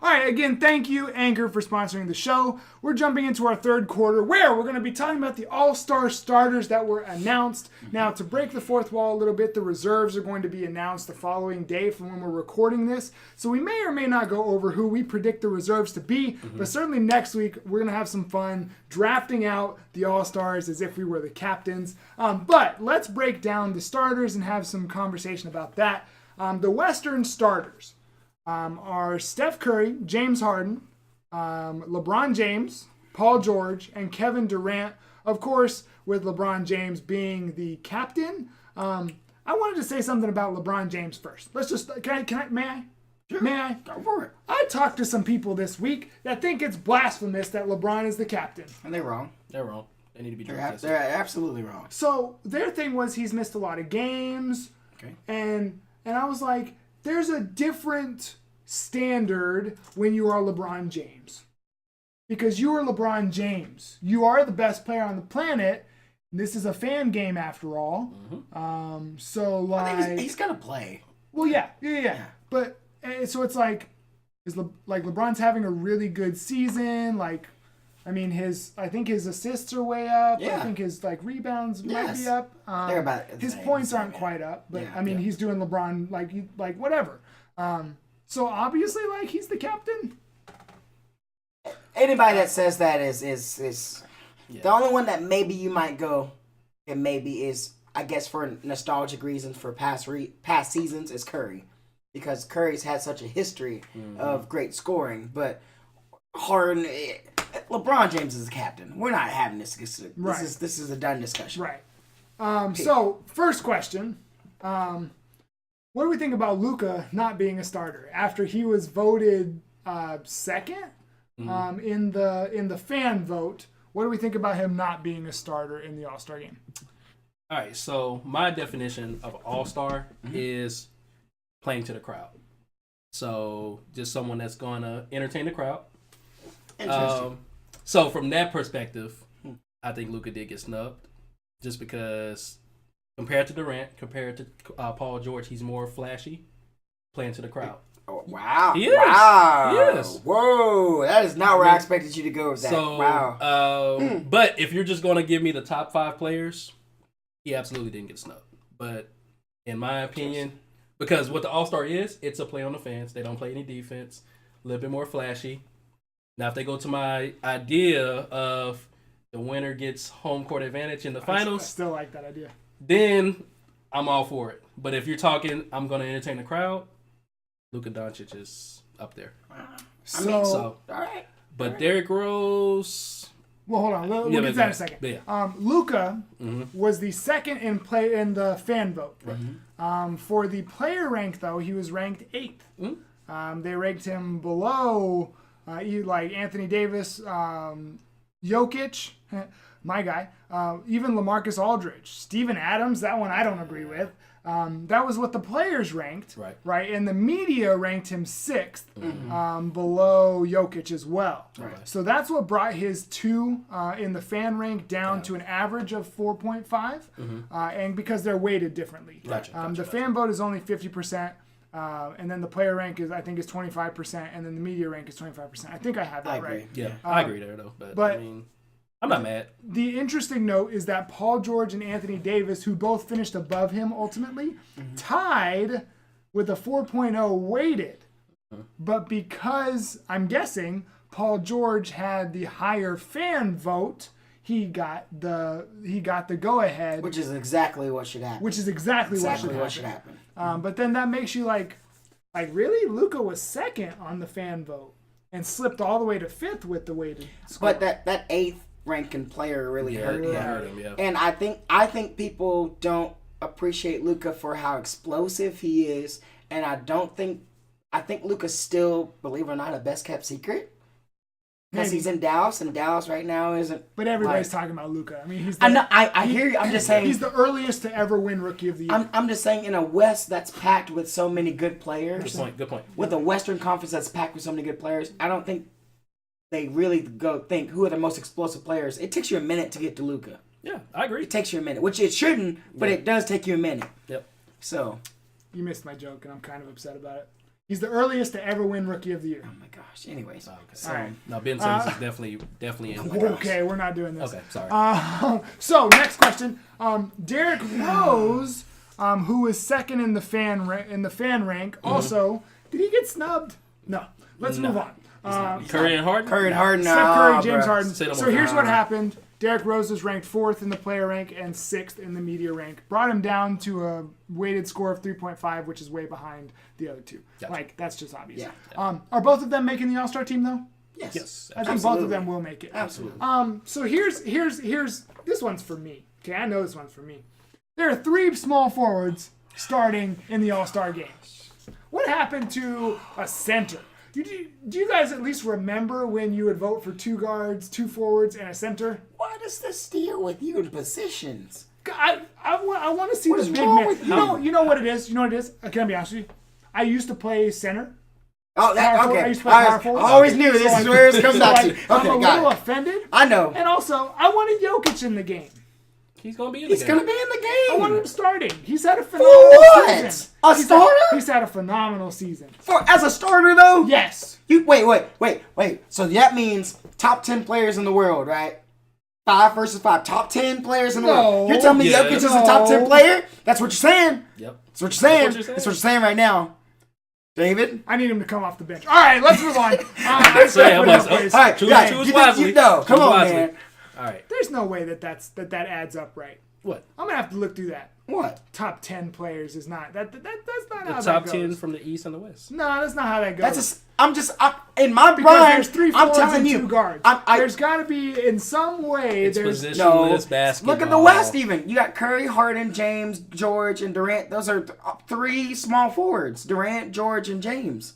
All right, again, thank you, Anchor, for sponsoring the show. We're jumping into our third quarter where we're going to be talking about the all-star starters that were announced. Now, to break the fourth wall a little bit, the reserves are going to be announced the following day from when we're recording this. So we may or may not go over who we predict the reserves to be, but certainly next week we're going to have some fun drafting out the all-stars as if we were the captains. But let's break down the starters and have some conversation about that. The Western starters are Steph Curry, James Harden, LeBron James, Paul George, and Kevin Durant. Of course, with LeBron James being the captain. I wanted to say something about LeBron James first. Let's just, may I? Sure. May I? Go for it. I talked to some people this week that think it's blasphemous that LeBron is the captain. And they're wrong. They're wrong. They need to be They're absolutely wrong. So their thing was he's missed a lot of games. Okay. And I was like, there's a different standard when you are LeBron James. Because you are LeBron James. You are the best player on the planet. This is a fan game after all. So like... I think he's going to play. Well, yeah. But, so it's like, LeBron's having a really good season. Like, I mean, I think his assists are way up. Yeah. I think his rebounds might be up. They're about his points aren't quite up, but Yeah, I mean, he's doing LeBron like whatever. So obviously, like, he's the captain. Anybody that says that is the only one that maybe you might go and maybe is, I guess, for nostalgic reasons for past seasons is Curry, because Curry's had such a history of great scoring, but Harden. LeBron James is the captain. We're not having this. This is a done discussion. Right. So, first question. What do we think about Luka not being a starter after he was voted second in the fan vote? What do we think about him not being a starter in the All-Star game? All right, so my definition of all-star is playing to the crowd. So just someone that's going to entertain the crowd. Interesting. So from that perspective, I think Luka did get snubbed just because compared to Durant, compared to Paul George, he's more flashy playing to the crowd. Oh, wow. He is. Wow. He is. Whoa. That is not where I expected you to go with that. So, wow. But if you're just going to give me the top 5 players, he absolutely didn't get snubbed. But in my opinion, because what the All-Star is, it's a play on the fans. They don't play any defense. A little bit more flashy. Now, if they go to my idea of the winner gets home court advantage in the finals, I still like that idea. Then I'm all for it. But if you're talking, I'm going to entertain the crowd, Luka Doncic is up there. So all right. But Derrick Rose... Well, hold on. We'll get to that in a second. Yeah. Luka was the second in the fan vote. For the player rank, though, he was ranked 8th. They ranked him below like Anthony Davis, Jokic, my guy, even LaMarcus Aldridge, Steven Adams. That one I don't agree with. That was what the players ranked, right? And the media ranked him 6th, below Jokic as well. Right. So that's what brought his 2 in the fan rank down to an average of 4.5, and because they're weighted differently. The fan vote is only 50%, and then the player rank is 25%, and then the media rank is 25%. I think I have that right. Yeah, I agree there though. But I mean, I'm not mad. The interesting note is that Paul George and Anthony Davis, who both finished above him ultimately, tied with a 4.0 weighted. But because, I'm guessing, Paul George had the higher fan vote, he got the go-ahead. Which is exactly what should happen. What should happen. But then that makes you like really? Luka was second on the fan vote and slipped all the way to 5th with the weighted score. But that 8th ranking player really hurt him. Hurt him, yeah. And I think people don't appreciate Luka for how explosive he is, and I think Luka's still, believe it or not, a best kept secret. Because he's in Dallas, and Dallas right now isn't. But everybody's talking about Luka. I mean, he's. I hear you. I'm just saying he's the earliest to ever win Rookie of the Year. I'm just saying in a West that's packed with so many good players. Good point. With a Western Conference that's packed with so many good players, I don't think they really go think who are the most explosive players. It takes you a minute to get to Luka. Yeah, I agree. It takes you a minute, which it shouldn't, but it does take you a minute. Yep. So. You missed my joke, and I'm kind of upset about it. He's the earliest to ever win Rookie of the Year. Oh my gosh. Anyways. Okay. All right. No, Ben Simmons is definitely in. Okay, we're not doing this. Okay, sorry. So next question. Derrick Rose, who was second in the fan rank, also did he get snubbed? No. Let's move on. Curry and Harden. Curry and Harden. Steph Curry, James bro. Harden. Sit him So on here's that. what happened. Derrick Rose was ranked 4th in the player rank and 6th in the media rank. Brought him down to a weighted score of 3.5, which is way behind the other two. Gotcha. Like, that's just obvious. Yeah. Are both of them making the All-Star team, though? Yes. I think both of them will make it. Absolutely. So here's this one's for me. Okay, I know this one's for me. There are 3 small forwards starting in the All-Star game. What happened to a center? Do you guys at least remember when you would vote for 2 guards, 2 forwards, and a center? Why does this deal with you in positions? I want to see What the is big wrong man. with You know what it is? You know what it is? Can I be honest with you? I used to play center. Oh, that, Power forward. I okay. used to play power I forward. always knew this is where it comes So out to. I'm a Okay, little got it. offended. I know. And also, I wanted Jokic in the game. He's gonna be in He's the going game. to be in the I game. wanted him starting. He's had a phenomenal what? season. A starter? He's had a phenomenal season. As a starter, though? Yes. You wait. So that means top 10 players in the world, right? 5 versus 5. Top 10 players in the world. You're telling me Yeah. Jokic is a top 10 player? That's what you're saying. Yep. That's what you're saying. That's what you're saying. That's what you're saying right now. David? I need him to come off the bench. All right, let's move on. Say, I'm like, Please. oh, All right, choose yeah, choose you wisely. know, come Choose on, wisely. man. All right. There's no way that adds up right. What? I'm gonna have to look through that. What? Top 10 players is not that's not The how top that 10 goes. from the East and the West. No, that's not how that goes. That's in my because mind, there's 3 I'm forwards telling and you. 2 guards. There's There's got to be in some way. It's there's positionless basketball. Look at the West even. You got Curry, Harden, James, George, and Durant. Those are 3 small forwards. Durant, George, and James.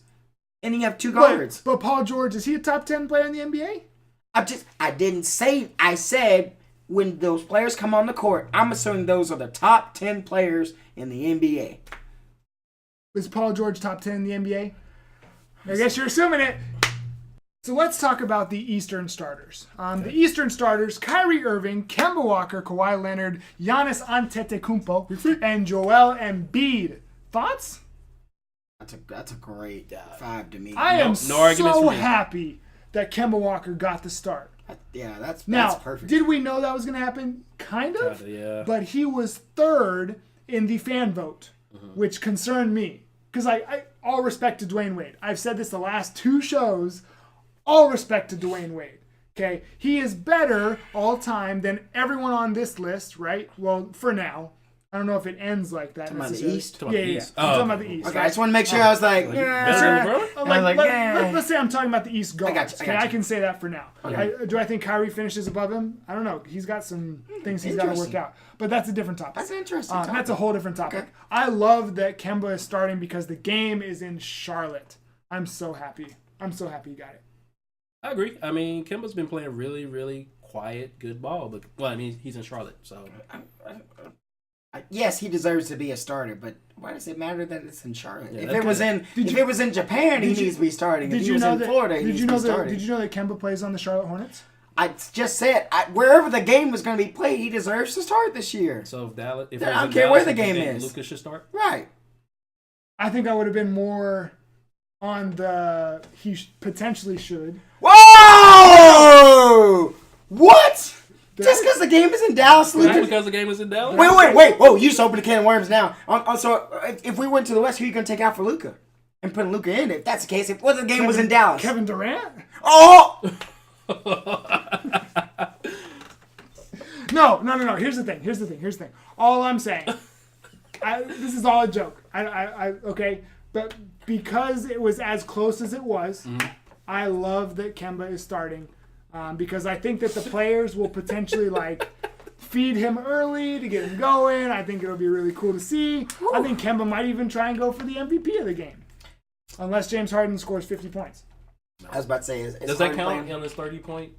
And you have 2 guards. But Paul George, is he a top 10 player in the NBA? I didn't say, I said when those players come on the court, I'm assuming those are the top 10 players in the NBA. Is Paul George top 10 in the NBA? I guess you're assuming it. So let's talk about the Eastern starters. The Eastern starters, Kyrie Irving, Kemba Walker, Kawhi Leonard, Giannis Antetokounmpo, and Joel Embiid. Thoughts? That's a great 5 to me. I am no arguments so for me. happy that Kemba Walker got the start. That's Now, perfect. did we know that was going to happen? Kind of. Kinda, yeah. But he was 3rd in the fan vote, which concerned me. Because I all respect to Dwayne Wade. I've said this the last 2 shows. All respect to Dwayne Wade. Okay? He is better all time than everyone on this list, right? Well, for now. I don't know if it ends like that. Talking about the necessarily. East? Talking about the Yeah. East. I'm Oh, talking about the East. Okay, I just want to make sure I was like, better than LeBron? Let's say I'm talking about the East guards. I got you. Okay, I can say that for now. Okay. Do I think Kyrie finishes above him? I don't know. He's got some things he's got to work Interesting. out. But that's a different topic. That's an interesting topic. That's a whole different topic. Okay. I love that Kemba is starting because the game is in Charlotte. I'm so happy. I'm so happy he got it. I agree. I mean, Kemba's been playing really, really quiet, good ball. But well, I mean, he's in Charlotte, so yes, he deserves to be a starter, but why does it matter that it's in Charlotte? Yeah, if that's it was in Japan, he needs to be starting. If he was in Florida, he needs to be starting. Did you know that Kemba plays on the Charlotte Hornets? I just said wherever the game was going to be played, he deserves to start this year. so if Dallas, if I it was don't in care Dallas, where the you game think is. Lucas should start. Right. I think I would have been more on the potentially should. Whoa! What? Just because the game is in Dallas, Just Lucas? because the game is in Dallas. Wait! Whoa! You just opened a can of worms now. So if we went to the West, who are you going to take out for Luka and put Luka in? If that's the case, if the game was in Dallas, Kevin Durant? oh! No. Here's the thing. All I'm saying, this is all a joke. Okay, but because it was as close as it was, I love that Kemba is starting because I think that the players will potentially feed him early to get him going. I think it'll be really cool to see. I think Kemba might even try and go for the MVP of the game, unless James Harden scores 50 points. I was about to say, Does that count on his 30-point?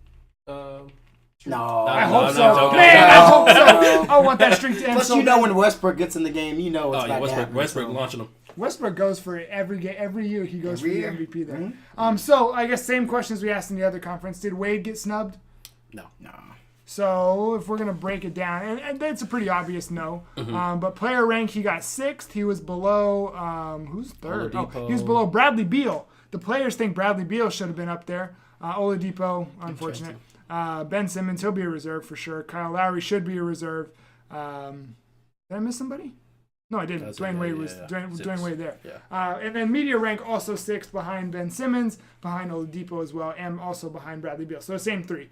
No. I hope I'm so. joking. Man, I hope so. I want that streak to end Plus, so you know bad. when Westbrook gets in the game, you know it's Oh yeah, about to happen, Westbrook so. launching him. Westbrook goes for it every year. He goes Every for year? the MVP there. Mm-hmm. So I guess same questions we asked in the other conference. Did Wade get snubbed? No. No. So if we're gonna break it down, and it's a pretty obvious no. But player rank, he got 6th. He was below who's third? Oladipo. Oh, he was below Bradley Beal. The players think Bradley Beal should have been up there. Oladipo, unfortunate. Ben Simmons, he'll be a reserve for sure. Kyle Lowry should be a reserve. Did I miss somebody? No, I didn't. Dwayne Wade was Dwayne Wade there. Yeah. And then media rank also 6th behind Ben Simmons, behind Oladipo as well, and also behind Bradley Beal. So same 3.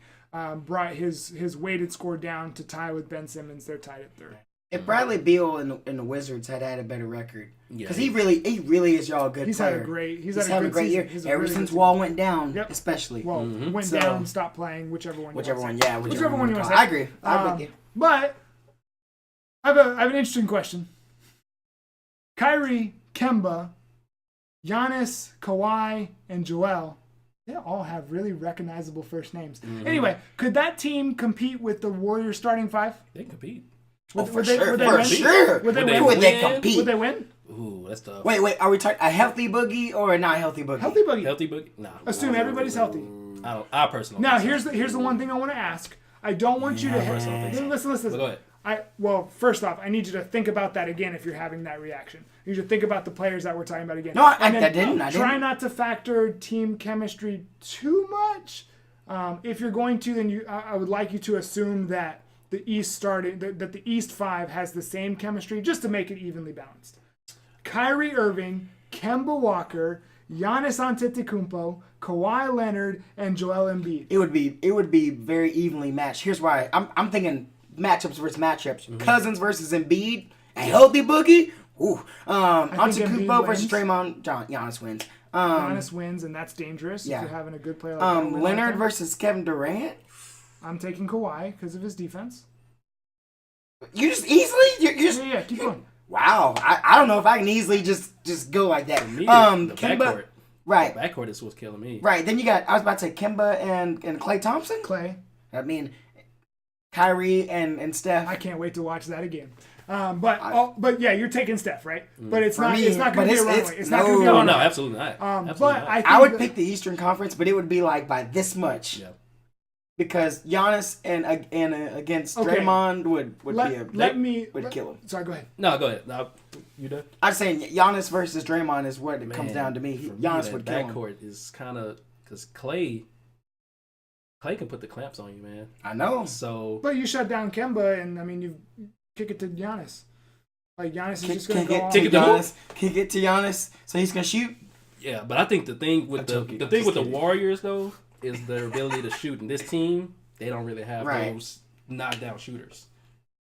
Brought his weighted score down to tie with Ben Simmons. They're tied at 3rd. If Bradley Beal and the Wizards had a better record, because he really is y'all a good He's player. had a great year. Ever since Wall went down, especially. Well, went down, stopped playing, whichever one. Whichever one you want to say. I agree. I'm with you. But I have an interesting question. Kyrie, Kemba, Giannis, Kawhi, and Joel, they all have really recognizable first names. Anyway, could that team compete with the Warriors starting 5? They can compete. For sure. Would they compete? Would they win? Ooh, that's tough. Wait. Are we talking a healthy Boogie or a not healthy Boogie? Healthy Boogie. Healthy Boogie? Nah. Assume everybody's healthy. I personally. Now, here's the one thing I want to ask. I don't want you to listen. Go ahead. Well, first off, I need you to think about that again if you're having that reaction. You should think about the players that we're talking about again. No, I didn't. Try not to factor team chemistry too much. If you're going to, then I would like you to assume that the East that the East 5 has the same chemistry, just to make it evenly balanced. Kyrie Irving, Kemba Walker, Giannis Antetokounmpo, Kawhi Leonard, and Joel Embiid. It would be very evenly matched. Here's why. I'm thinking matchups versus matchups. Cousins versus Embiid. A healthy Boogie. Ooh. Antetokounmpo versus Draymond. Giannis wins. Giannis wins, and that's dangerous if you're having a good player like that. Leonard versus Kevin Durant. I'm taking Kawhi because of his defense. You just easily? You're just, Yeah, keep going. Wow. I don't know if I can easily just go like that. Me, Kemba. backcourt. Right. The backcourt is what's killing me. Right. Then I was about to say Kemba and Klay Thompson. Clay. I mean, Kyrie and Steph. I can't wait to watch that again. But yeah, you're taking Steph, right? But it's not going to be a runaway. It's not going to be a runaway. No, absolutely not. But I would pick the Eastern Conference, but it would be like by this much. Yeah. Because Giannis and against Draymond would kill him. Sorry, go ahead. No, go ahead. No, you done? I'm saying Giannis versus Draymond is what it comes down to me. Giannis would kill him. Backcourt is kind of because Clay can put the clamps on you, man. I know. So, but you shut down Kemba, and I mean you kick it to Giannis. Like Giannis is just going to go on. Kick it to Giannis, so he's gonna shoot. Yeah, but I think the thing with the Warriors though is their ability to shoot. And this team, they don't really have those knockdown shooters.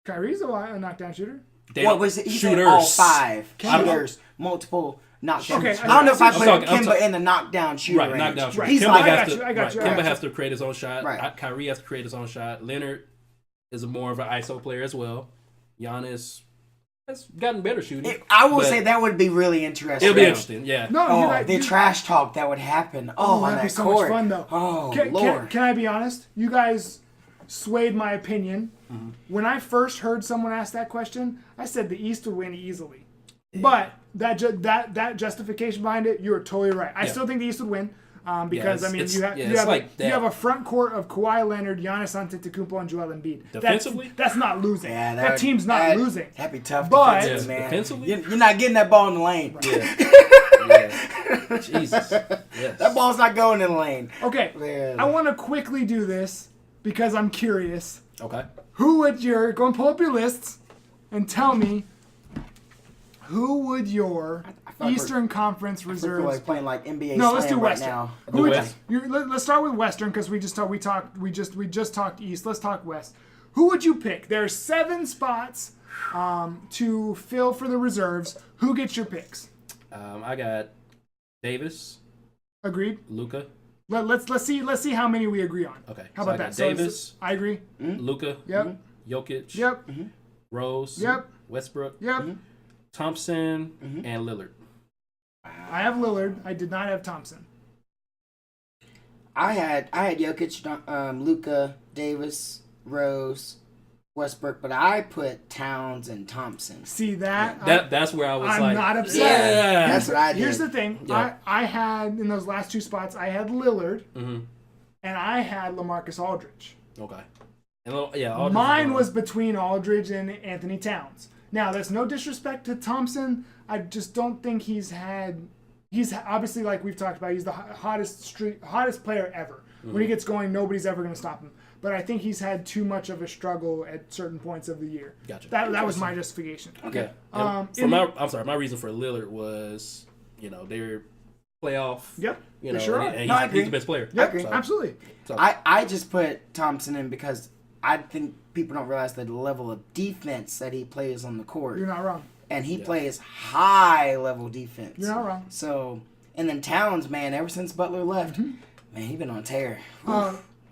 Kyrie's a knockdown shooter. What was it? He said all 5 shooters, multiple knockdown. Okay, I don't know if I put Kemba in the knockdown shooter range. Knockdown shooter. Right. I got you. Kemba has to create his own shot. Right. Kyrie has to create his own shot. Leonard is more of an ISO player as well. Giannis has gotten better shooting. I will say that would be really interesting. It'll be interesting, yeah. No, the trash talk that would happen. Oh, on that'd that be so court. much fun though. Oh, Lord. Can I be honest? You guys swayed my opinion. When I first heard someone ask that question, I said the East would win easily. Yeah. But that justification behind it, you were totally right. I still think the East would win. Because you have a front court of Kawhi Leonard, Giannis Antetokounmpo, and Joel Embiid. Defensively, that's not losing. Yeah, that team's not losing. That'd be tough. But man. Defensively, you're not getting that ball in the lane. Right. Yeah. Jesus, yes. That ball's not going in the lane. Okay, Man. I want to quickly do this because I'm curious. Okay. Who would go and pull up your lists and tell me who would your Eastern Conference reserves? We're like playing like NBA. No, let's do right Western. now. Let's start with Western because we just talked East. Let's talk West. Who would you pick? There's 7 spots to fill for the reserves. Who gets your picks? I got Davis. Agreed. Luka. Let's see how many we agree on. Okay. How about that? Davis. I agree. Luka. Yep. Jokic. Yep. Rose. Yep. Westbrook. Yep. Thompson and Lillard. I have Lillard. I did not have Thompson. I had Jokic, Luka, Davis, Rose, Westbrook, but I put Towns and Thompson. See that? That's where I was I'm like, not upset. Yeah, that's what I did. Here's the thing. Yeah. I had in those last 2 spots. I had Lillard, and I had LaMarcus Aldridge. Okay. Aldridge Mine gone. was between Aldridge and Anthony Towns. Now, that's no disrespect to Thompson. I just don't think he's obviously, like we've talked about, he's the hottest player ever. When he gets going, nobody's ever going to stop him. But I think he's had too much of a struggle at certain points of the year. Gotcha. That was my justification. Okay. Yeah. My reason for Lillard was, they're playoff. Yep. They sure are. and No, I he's agree. the best player. Yep, agree. absolutely. So, I just put Thompson in because I think people don't realize the level of defense that he plays on the court. You're not wrong. And he plays high level defense. You're not wrong. So, and then Towns, man, ever since Butler left, man, he's been on tear.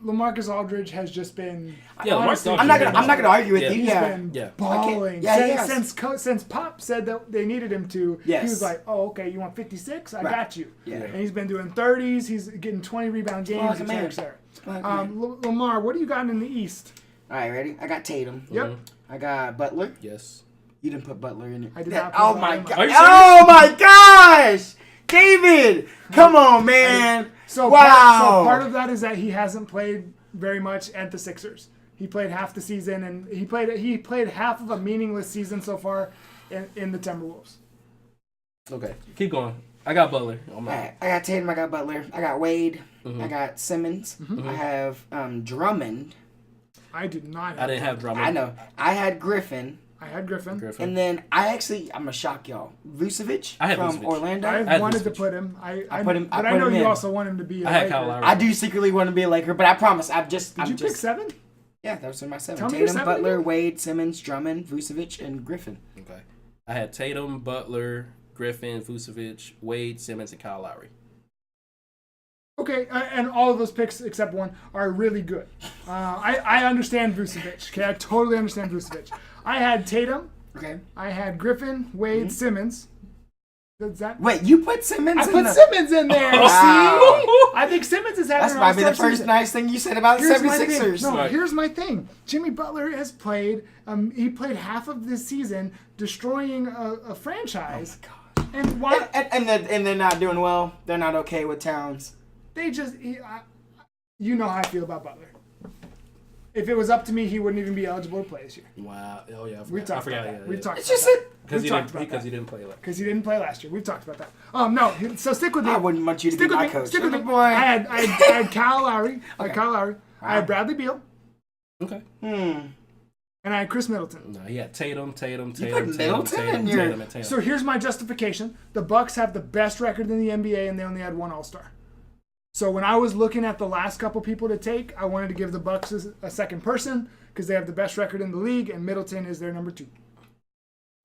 LaMarcus Aldridge has just been. Yeah, honestly, LaMarcus I'm not gonna argue with Yeah. you. He's Yeah. been balling. Yeah, he has. Since Pop said that they needed him to, Yes. he was like, "Oh, okay, you want 56? I got you." Yeah. And he's been doing 30s. He's getting 20 rebound games, like a man. etc. Like a man. Lamar, what do you got in the East? All right, ready? I got Tatum. Yep. I got Butler. Yes. You didn't put Butler in it. I did not put Oh Butler my in. god! Are you Oh my gosh, David! Come on, man. So Wow. part of that is that he hasn't played very much at the Sixers. He played half the season, and he played half of a meaningless season so far in the Timberwolves. Okay. Keep going. I got Butler. All right, I got Tatum. I got Butler. I got Wade. Mm-hmm. I got Simmons. I have Drummond. I did not. I didn't have Drummond. I know. I had Griffin. I had Griffin. And then I'm gonna shock y'all. Vucevic I had from Vucevic. Orlando. I had wanted to Vucevic. put him. I put him- But I I put know him you in. also want him to be. I had Laker. Kyle Lowry. I do secretly want to be a Laker, but I promise Did you pick 7? Yeah, that was in my 7. Tell me your Tatum, 7 Butler, again. Wade, Simmons, Drummond, Vucevic, and Griffin. Okay. I had Tatum, Butler, Griffin, Vucevic, Wade, Simmons, and Kyle Lowry. Okay, and all of those picks except one are really good. I understand Vucevic. Okay, I totally understand Vucevic. I had Tatum. Okay. I had Griffin, Wade, Simmons. Does that? Wait, you put Simmons I in put the... Simmons in there. Wow. See, I think Simmons is having That's an might be the all-star first season. nice thing you said about the Here's my thing. 76ers. No, Right. here's my thing. Jimmy Butler has played. He played half of this season, destroying a franchise. Oh my gosh. And why? And they're not doing well. They're not okay with Towns. They just. You know how I feel about Butler. If it was up to me, he wouldn't even be eligible to play this year. Wow. Oh yeah. We've talked about that. We've talked It's about just that. Because he We've talked about didn't. that. He didn't play like. Because he didn't play last year. We've talked about that. No. So stick with me. I wouldn't want you to be Stick with my me. coach. Stick with me. Boy. I had Kyle Lowry. I had Okay. Kyle Lowry. I had Bradley Beal. Okay. And I had Chris Middleton. No, he had Tatum, put Middleton Tatum, in your- and Tatum. So here's my justification. The Bucks have the best record in the NBA, and they only had one All-Star. So when I was looking at the last couple people to take, I wanted to give the Bucks a second person because they have the best record in the league, and Middleton is their number 2.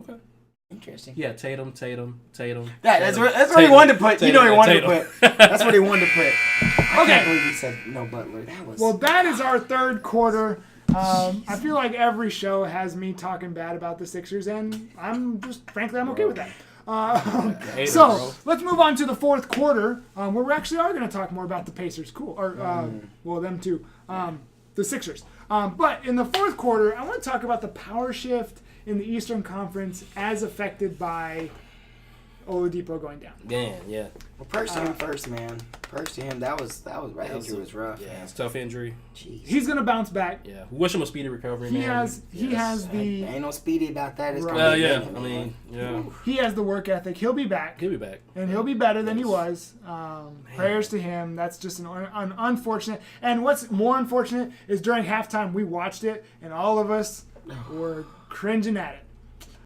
Okay. Interesting. Yeah, Tatum. That's what he wanted to put. You know he wanted to put. That's what he wanted to put. I Okay. can't believe you said no Butler. That was... Well, that is our third quarter. I feel like every show has me talking bad about the Sixers, and frankly, I'm okay with that. Hater, So bro. let's move on to the fourth quarter, where we actually are going to talk more about the Pacers. Cool, or them too, the Sixers. But in the fourth quarter, I want to talk about the power shift in the Eastern Conference as affected by Oladipo going down. Yeah. Well, Purse to him first, man. Purse to him. That was right. Injury was rough. Yeah, Man. it's a tough injury. Jeez. He's going to bounce back. Yeah, we wish him a speedy recovery, He man. has the Ain't no speedy about that. It's Right. gonna be Yeah. minute, I man. mean, yeah. he has the work ethic. He'll be back. He'll be back. And he'll be better than he was. Prayers to him. That's just an unfortunate. And what's more unfortunate is during halftime we watched it, and all of us were cringing at it.